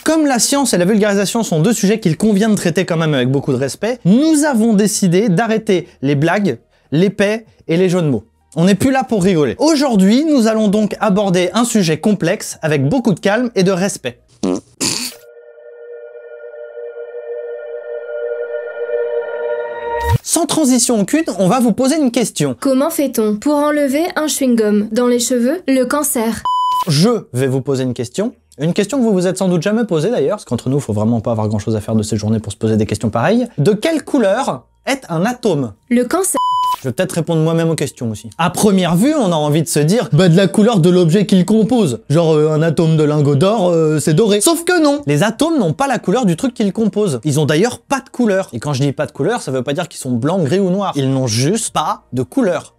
Comme la science et la vulgarisation sont deux sujets qu'il convient de traiter quand même avec beaucoup de respect, nous avons décidé d'arrêter les blagues, les paix et les jeux de mots. On n'est plus là pour rigoler. Aujourd'hui, nous allons donc aborder un sujet complexe avec beaucoup de calme et de respect. Sans transition aucune, on va vous poser une question. Comment fait-on pour enlever un chewing-gum dans les cheveux? Le cancer. Je vais vous poser une question que vous vous êtes sans doute jamais posée d'ailleurs, parce qu'entre nous, faut vraiment pas avoir grand chose à faire de ces journées pour se poser des questions pareilles. De quelle couleur est un atome? Le cancer. Je vais peut-être répondre moi-même aux questions aussi. À première vue, on a envie de se dire, bah de la couleur de l'objet qu'il compose. Genre un atome de lingot d'or, c'est doré. Sauf que non, les atomes n'ont pas la couleur du truc qu'ils composent. Ils ont d'ailleurs pas de couleur. Et quand je dis pas de couleur, ça veut pas dire qu'ils sont blancs, gris ou noirs. Ils n'ont juste pas de couleur.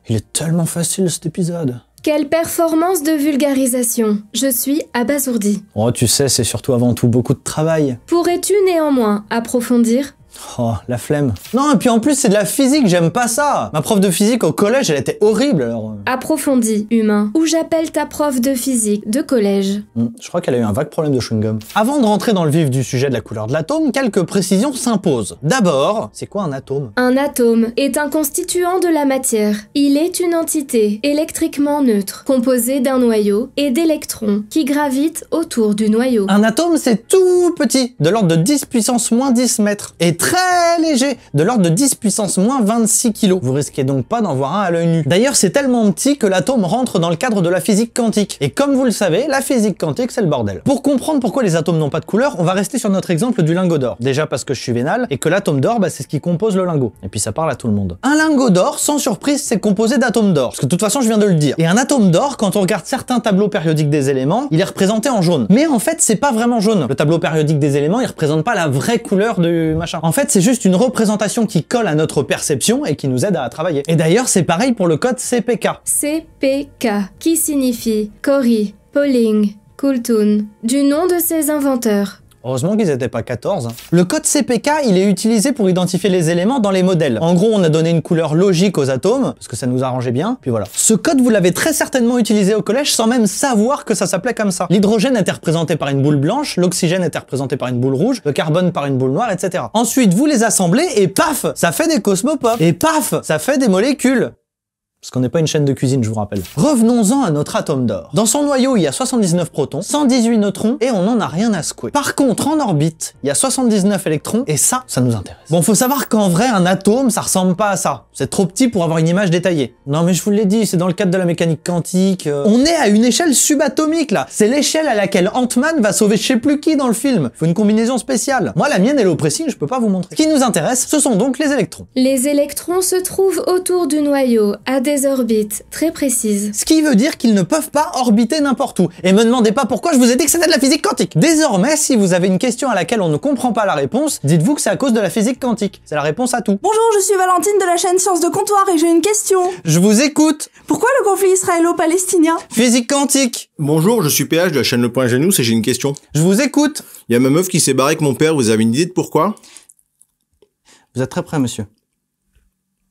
Il est tellement facile cet épisode. Quelle performance de vulgarisation. Je suis abasourdi. Oh, tu sais, c'est surtout avant tout beaucoup de travail. Pourrais-tu néanmoins approfondir? Oh, la flemme. Non, et puis en plus, c'est de la physique, j'aime pas ça. Ma prof de physique au collège, elle était horrible, alors... Approfondis, humain. Ou j'appelle ta prof de physique de collège. Je crois qu'elle a eu un vague problème de chewing-gum. Avant de rentrer dans le vif du sujet de la couleur de l'atome, quelques précisions s'imposent. D'abord, c'est quoi un atome? Un atome est un constituant de la matière. Il est une entité électriquement neutre, composée d'un noyau et d'électrons qui gravitent autour du noyau. Un atome, c'est tout petit, de l'ordre de 10 puissance moins 10 mètres. Et très léger, de l'ordre de 10 puissance moins 26 kg. Vous risquez donc pas d'en voir un à l'œil nu. D'ailleurs, c'est tellement petit que l'atome rentre dans le cadre de la physique quantique. Et comme vous le savez, la physique quantique, c'est le bordel. Pour comprendre pourquoi les atomes n'ont pas de couleur, on va rester sur notre exemple du lingot d'or. Déjà parce que je suis vénal, et que l'atome d'or, c'est ce qui compose le lingot. Et puis ça parle à tout le monde. Un lingot d'or, sans surprise, c'est composé d'atomes d'or. Parce que de toute façon, je viens de le dire. Et un atome d'or, quand on regarde certains tableaux périodiques des éléments, il est représenté en jaune. Mais en fait, c'est pas vraiment jaune. Le tableau périodique des éléments, il représente pas la vraie couleur du machin. En fait, c'est juste une représentation qui colle à notre perception et qui nous aide à travailler. Et d'ailleurs, c'est pareil pour le code CPK. CPK, qui signifie Corey, Pauling, Coulton, du nom de ses inventeurs. Heureusement qu'ils étaient pas 14. Le code CPK, il est utilisé pour identifier les éléments dans les modèles. En gros, on a donné une couleur logique aux atomes, parce que ça nous arrangeait bien, puis voilà. Ce code, vous l'avez très certainement utilisé au collège sans même savoir que ça s'appelait comme ça. L'hydrogène était représenté par une boule blanche, l'oxygène était représenté par une boule rouge, le carbone par une boule noire, etc. Ensuite, vous les assemblez et paf, ça fait des cosmopops. Et paf, ça fait des molécules. Parce qu'on n'est pas une chaîne de cuisine, je vous rappelle. Revenons-en à notre atome d'or. Dans son noyau, il y a 79 protons, 118 neutrons, et on n'en a rien à secouer. Par contre, en orbite, il y a 79 électrons, et ça nous intéresse. Bon, faut savoir qu'en vrai, un atome, ça ressemble pas à ça. C'est trop petit pour avoir une image détaillée. Non, mais je vous l'ai dit, c'est dans le cadre de la mécanique quantique. On est à une échelle subatomique, là. C'est l'échelle à laquelle Ant-Man va sauver je sais plus qui dans le film. Faut une combinaison spéciale. Moi, la mienne, elle est au pressing, je peux pas vous montrer. Ce qui nous intéresse, ce sont donc les électrons. Les électrons se trouvent autour du noyau, à des orbites très précises. Ce qui veut dire qu'ils ne peuvent pas orbiter n'importe où. Et me demandez pas pourquoi je vous ai dit que c'était de la physique quantique. Désormais, si vous avez une question à laquelle on ne comprend pas la réponse, dites-vous que c'est à cause de la physique quantique. C'est la réponse à tout. Bonjour, je suis Valentine de la chaîne Sciences de Comptoir et j'ai une question. Je vous écoute. Pourquoi le conflit israélo-palestinien? Physique quantique. Bonjour, je suis PH de la chaîne Le Point Ingénus et j'ai une question. Je vous écoute. Il y a ma meuf qui s'est barrée avec mon père, vous avez une idée de pourquoi? Vous êtes très prêt, monsieur?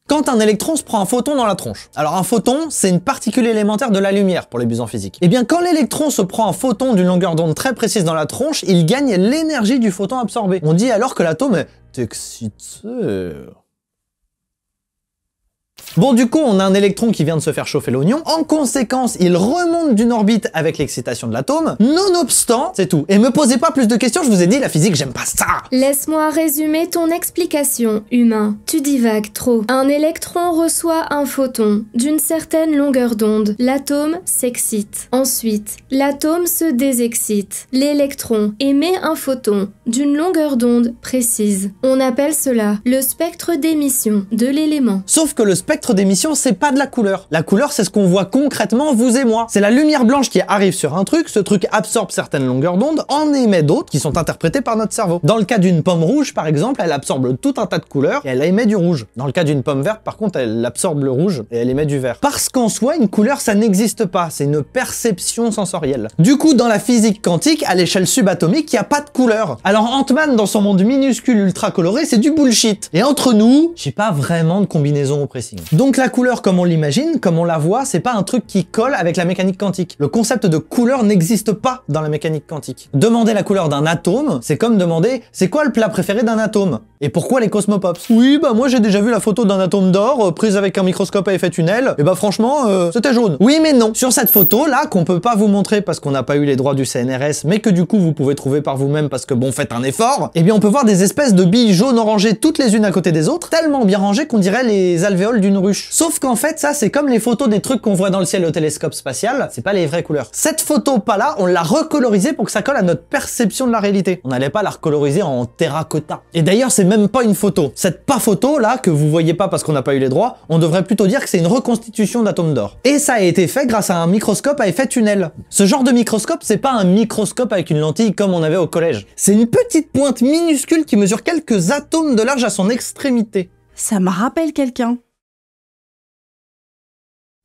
Quand un électron se prend un photon dans la tronche. Alors un photon, c'est une particule élémentaire de la lumière pour les buts en physique. Et bien quand l'électron se prend un photon d'une longueur d'onde très précise dans la tronche, il gagne l'énergie du photon absorbé. On dit alors que l'atome est exciteur. Bon, du coup, on a un électron qui vient de se faire chauffer l'oignon. En conséquence, il remonte d'une orbite avec l'excitation de l'atome. Nonobstant, c'est tout. Et me posez pas plus de questions, je vous ai dit, la physique, j'aime pas ça. Laisse-moi résumer ton explication, humain. Tu divagues trop. Un électron reçoit un photon d'une certaine longueur d'onde. L'atome s'excite. Ensuite, l'atome se désexcite. L'électron émet un photon d'une longueur d'onde précise. On appelle cela le spectre d'émission de l'élément. Sauf que le spectre d'émission, c'est pas de la couleur. La couleur, c'est ce qu'on voit concrètement, vous et moi. C'est la lumière blanche qui arrive sur un truc, ce truc absorbe certaines longueurs d'onde, en émet d'autres qui sont interprétées par notre cerveau. Dans le cas d'une pomme rouge, par exemple, elle absorbe tout un tas de couleurs et elle émet du rouge. Dans le cas d'une pomme verte, par contre, elle absorbe le rouge et elle émet du vert. Parce qu'en soi, une couleur, ça n'existe pas. C'est une perception sensorielle. Du coup, dans la physique quantique, à l'échelle subatomique, il n'y a pas de couleur. Alors Ant-Man, dans son monde minuscule ultra coloré, c'est du bullshit. Et entre nous, j'ai pas vraiment de combinaison au pressing. Donc la couleur comme on l'imagine, comme on la voit, c'est pas un truc qui colle avec la mécanique quantique. Le concept de couleur n'existe pas dans la mécanique quantique. Demander la couleur d'un atome, c'est comme demander c'est quoi le plat préféré d'un atome? Et pourquoi les Cosmopops? Oui, bah moi j'ai déjà vu la photo d'un atome d'or prise avec un microscope à effet tunnel, et bah franchement, c'était jaune. Oui mais non. Sur cette photo là, qu'on peut pas vous montrer parce qu'on n'a pas eu les droits du CNRS, mais que du coup vous pouvez trouver par vous-même parce que bon, faites un effort, eh bien on peut voir des espèces de billes jaunes rangées toutes les unes à côté des autres, tellement bien rangées qu'on dirait les alvéoles d'une ruche. Sauf qu'en fait ça c'est comme les photos des trucs qu'on voit dans le ciel au télescope spatial, c'est pas les vraies couleurs. Cette photo pas là, on l'a recolorisée pour que ça colle à notre perception de la réalité. On n'allait pas la recoloriser en terracotta. Et d'ailleurs c'est même pas une photo. Cette pas photo là, que vous voyez pas parce qu'on n'a pas eu les droits, on devrait plutôt dire que c'est une reconstitution d'atomes d'or. Et ça a été fait grâce à un microscope à effet tunnel. Ce genre de microscope, c'est pas un microscope avec une lentille comme on avait au collège. C'est une petite pointe minuscule qui mesure quelques atomes de large à son extrémité. Ça me rappelle quelqu'un.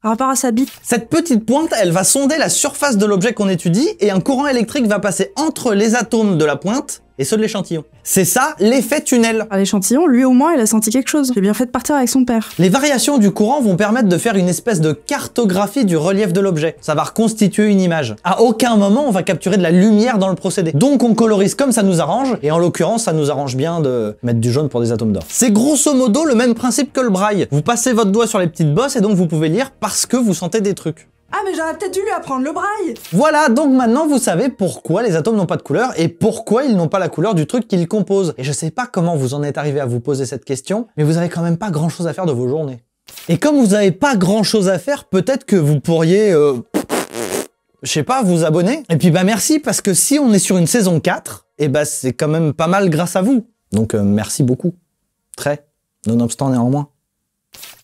Par rapport à sa bite. Cette petite pointe, elle va sonder la surface de l'objet qu'on étudie et un courant électrique va passer entre les atomes de la pointe et ceux de l'échantillon. C'est ça, l'effet tunnel. L'échantillon, lui au moins, il a senti quelque chose. J'ai bien fait de partir avec son père. Les variations du courant vont permettre de faire une espèce de cartographie du relief de l'objet. Ça va reconstituer une image. À aucun moment, on va capturer de la lumière dans le procédé. Donc on colorise comme ça nous arrange, et en l'occurrence, ça nous arrange bien de mettre du jaune pour des atomes d'or. C'est grosso modo le même principe que le braille. Vous passez votre doigt sur les petites bosses et donc vous pouvez lire parce que vous sentez des trucs. Ah mais j'aurais peut-être dû lui apprendre le braille. Voilà, donc maintenant vous savez pourquoi les atomes n'ont pas de couleur et pourquoi ils n'ont pas la couleur du truc qu'ils composent. Et je sais pas comment vous en êtes arrivé à vous poser cette question, mais vous avez quand même pas grand chose à faire de vos journées. Et comme vous avez pas grand chose à faire, peut-être que vous pourriez, je sais pas, vous abonner. Et puis bah merci, parce que si on est sur une saison 4, et bah c'est quand même pas mal grâce à vous. Donc merci beaucoup. Très, nonobstant néanmoins.